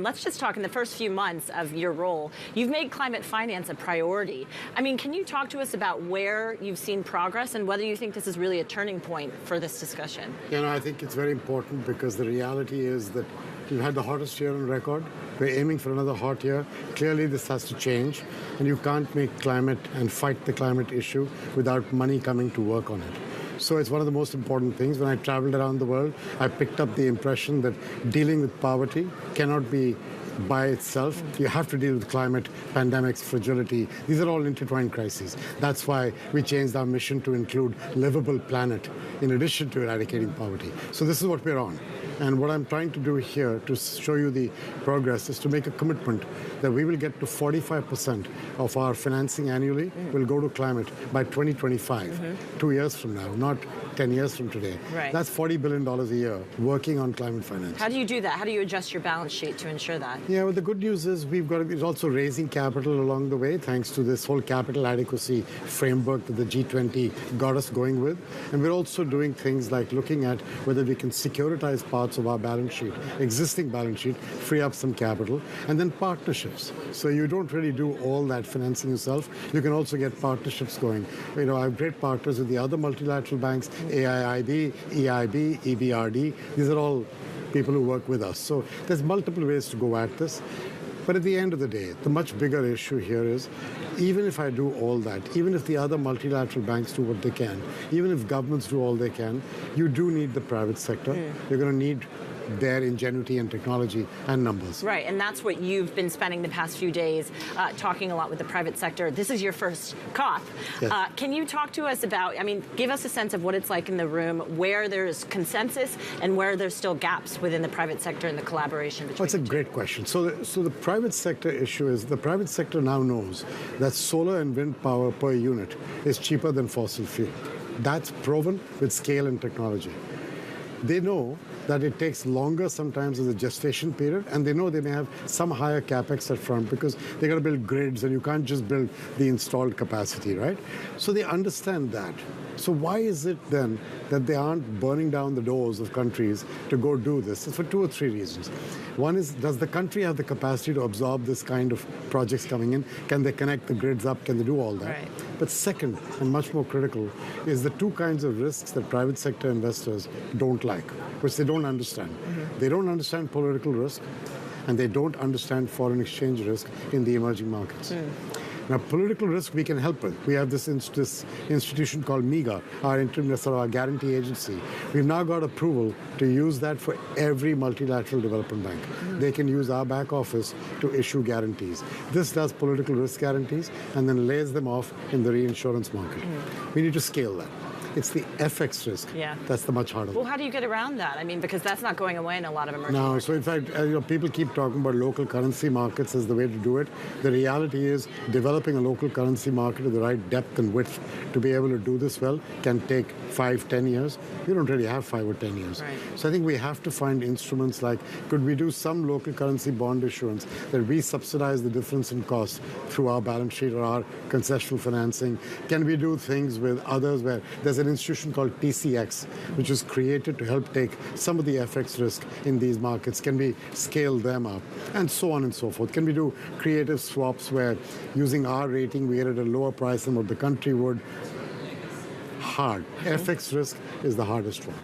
Let's just talk in the first few months of your role. You've made climate finance a priority. I mean, can you talk to us about where you've seen progress and whether you think this is really a turning point for this discussion? I think it's very important because the reality is that we've had the hottest year on record. We're aiming for another hot year. Clearly, this has to change. And you can't make climate and fight the climate issue without money coming to work on it. So it's one of the most important things. When I traveled around the world, I picked up the impression that dealing with poverty cannot be by itself. You have to deal with climate, pandemics, fragility. These are all intertwined crises. That's why we changed our mission to include livable planet in addition to eradicating poverty. So this is what we're on. And what I'm trying to do here to show you the progress is to make a commitment that we will get to 45% of our financing annually will go to climate by 2025, 2 years from now, not 10 years from today. Right. That's $40 billion a year working on climate finance. How do you do that? How do you adjust your balance sheet to ensure that? Yeah, well, the good news is we're also raising capital along the way, thanks to this whole capital adequacy framework that the G20 got us going with. And we're also doing things like looking at whether we can securitize parts of our balance sheet, existing balance sheet, free up some capital, and then partnerships. So you don't really do all that financing yourself. You can also get partnerships going. I have great partners with the other multilateral banks, AIIB, EIB, EBRD. These are all people who work with us. So there's multiple ways to go at this. But at the end of the day, the much bigger issue here is, even if I do all that, even if the other multilateral banks do what they can, even if governments do all they can, you do need the private sector. You're going to need their ingenuity and technology and numbers. Right, and that's what you've been spending the past few days talking a lot with the private sector. This is your first COP. Yes. Can you talk to us about, give us a sense of what it's like in the room, where there's consensus and where there's still gaps within the private sector and the collaboration between That's a great question. So the private sector issue is the private sector now knows that solar and wind power per unit is cheaper than fossil fuel. That's proven with scale and technology. They know that it takes longer sometimes as a gestation period, and they know they may have some higher capex up front because they got to build grids, and you can't just build the installed capacity, right? So they understand that. So why is it then that they aren't burning down the doors of countries to go do this? It's for 2 or 3 reasons. One is, does the country have the capacity to absorb this kind of projects coming in? Can they connect the grids up? Can they do all that? Right. But second, and much more critical, is the 2 kinds of risks that private sector investors don't like, which they don't understand. They don't understand political risk, and they don't understand foreign exchange risk in the emerging markets. Now, political risk we can help with. We have this institution called MIGA, our guarantee agency. We've now got approval to use that for every multilateral development bank. They can use our back office to issue guarantees. This does political risk guarantees and then lays them off in the reinsurance market. We need to scale that. It's the FX risk. Yeah. That's the much harder. Well, how do you get around that? Because that's not going away in a lot of emerging markets. So in fact, people keep talking about local currency markets as the way to do it. The reality is developing a local currency market with the right depth and width to be able to do this well can take 5, 10 years. We don't really have 5 or 10 years. Right. So I think we have to find instruments like, could we do some local currency bond issuance that we subsidize the difference in cost through our balance sheet or our concessional financing? Can we do things with others where there's an institution called TCX, which was created to help take some of the FX risk in these markets? Can we scale them up? And so on and so forth. Can we do creative swaps where using our rating we get at a lower price than what the country would? Hard. FX risk is the hardest one.